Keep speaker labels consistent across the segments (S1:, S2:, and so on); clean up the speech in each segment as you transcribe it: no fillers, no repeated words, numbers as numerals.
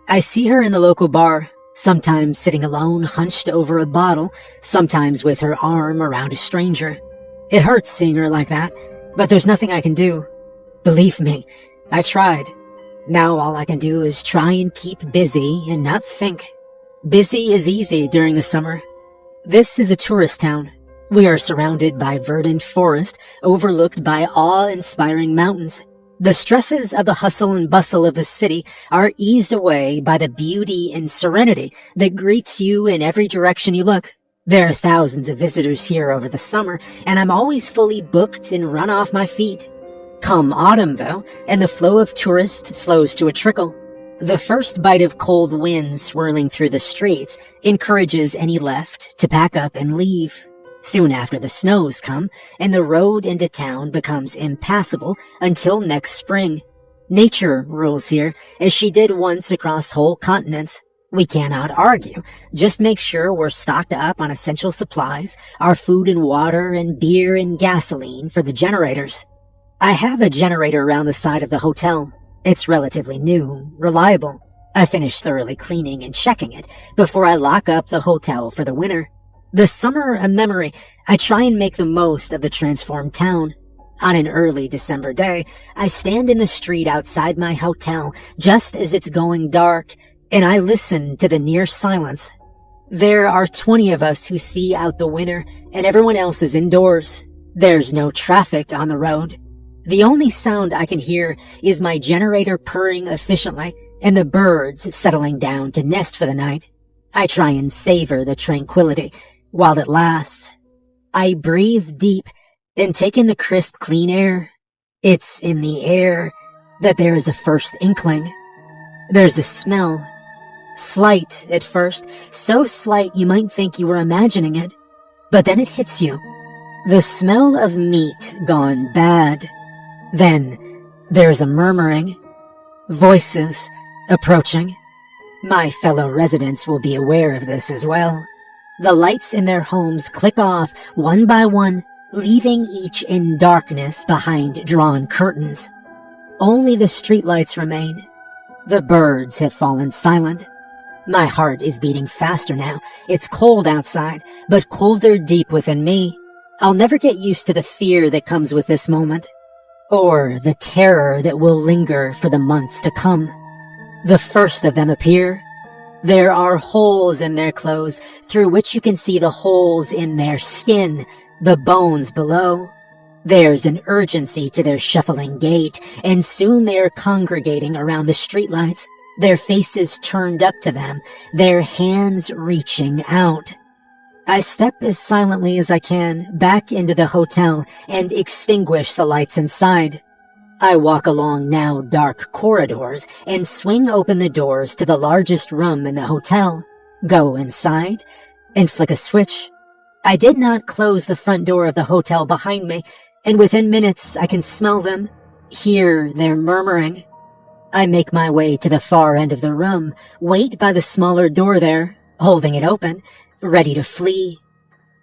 S1: I see her in the local bar, sometimes sitting alone, hunched over a bottle, sometimes with her arm around a stranger. It hurts seeing her like that, but there's nothing I can do. Believe me, I tried. Now all I can do is try and keep busy and not think. Busy is easy during the summer. This is a tourist town. We are surrounded by verdant forest, overlooked by awe-inspiring mountains. The stresses of the hustle and bustle of the city are eased away by the beauty and serenity that greets you in every direction you look. There are thousands of visitors here over the summer, and I'm always fully booked and run off my feet. Come autumn, though, and the flow of tourists slows to a trickle. The first bite of cold wind swirling through the streets encourages any left to pack up and leave. Soon after the snows come, and the road into town becomes impassable until next spring. Nature rules here, as she did once across whole continents. We cannot argue. Just make sure we're stocked up on essential supplies, our food and water and beer and gasoline for the generators. I have a generator around the side of the hotel. It's relatively new, reliable. I finish thoroughly cleaning and checking it before I lock up the hotel for the winter. The summer a memory, I try and make the most of the transformed town. On an early December day, I stand in the street outside my hotel just as it's going dark, and I listen to the near silence. There are 20 of us who see out the winter, and everyone else is indoors. There's no traffic on the road. The only sound I can hear is my generator purring efficiently and the birds settling down to nest for the night. I try and savor the tranquility while it lasts. I breathe deep and take in the crisp, clean air. It's in the air that there is a first inkling. There's a smell. Slight at first, so slight you might think you were imagining it. But then it hits you. The smell of meat gone bad. Then there's a murmuring. Voices approaching. My fellow residents will be aware of this as well. The lights in their homes click off one by one, leaving each in darkness behind drawn curtains. Only the streetlights remain. The birds have fallen silent. My heart is beating faster now. It's cold outside, but colder deep within me. I'll never get used to the fear that comes with this moment, or the terror that will linger for the months to come. The first of them appear. There are holes in their clothes through which you can see the holes in their skin, the bones below. There's an urgency to their shuffling gait, and soon they are congregating around the streetlights, their faces turned up to them, their hands reaching out. I step as silently as I can back into the hotel and extinguish the lights inside. I walk along now dark corridors and swing open the doors to the largest room in the hotel, go inside, and flick a switch. I did not close the front door of the hotel behind me, and within minutes I can smell them, hear their murmuring. I make my way to the far end of the room, wait by the smaller door there, holding it open, ready to flee.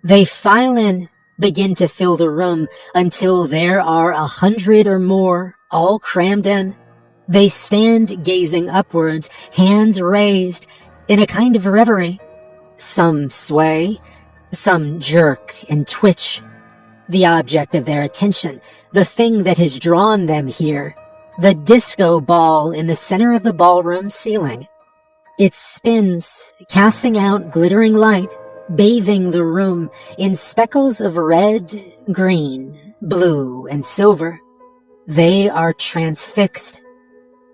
S1: They file in, begin to fill the room until there are 100 or more, all crammed in. They stand gazing upwards, hands raised, in a kind of reverie. Some sway, some jerk and twitch. The object of their attention, the thing that has drawn them here, the disco ball in the center of the ballroom ceiling. It spins, casting out glittering light, bathing the room in speckles of red, green, blue, and silver. They are transfixed.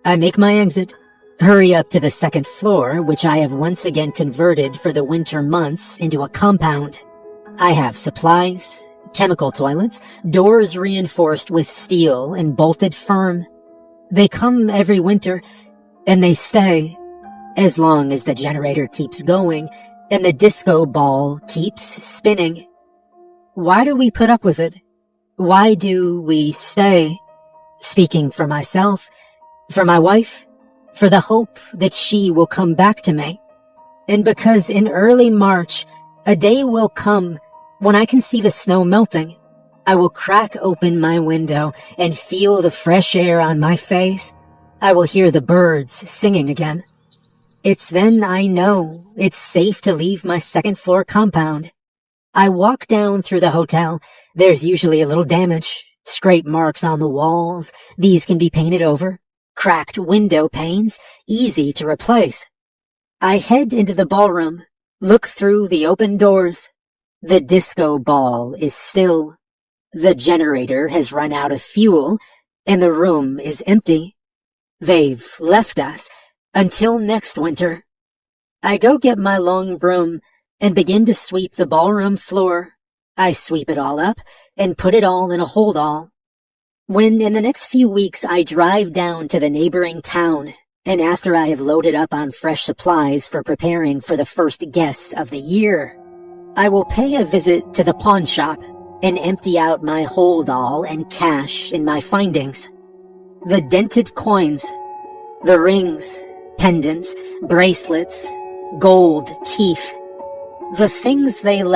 S1: I make my exit, hurry up to the second floor, which I have once again converted for the winter months into a compound. I have supplies, chemical toilets, doors reinforced with steel and bolted firm. They come every winter, and they stay, as long as the generator keeps going and the disco ball keeps spinning. Why do we put up with it? Why do we stay? Speaking for myself, for my wife, for the hope that she will come back to me. And because in early March, a day will come when I can see the snow melting. I will crack open my window and feel the fresh air on my face. I will hear the birds singing again. It's then I know it's safe to leave my second-floor compound. I walk down through the hotel. There's usually a little damage. Scrape marks on the walls. These can be painted over. Cracked window panes. Easy to replace. I head into the ballroom. Look through the open doors. The disco ball is still. The generator has run out of fuel, and the room is empty. They've left us until next winter. I go get my long broom and begin to sweep the ballroom floor. I sweep it all up and put it all in a hold-all. When in the next few weeks I drive down to the neighboring town, and after I have loaded up on fresh supplies for preparing for the first guest of the year, I will pay a visit to the pawn shop and empty out my hold-all and cash in my findings. The dented coins, the rings, pendants, bracelets, gold teeth, the things they left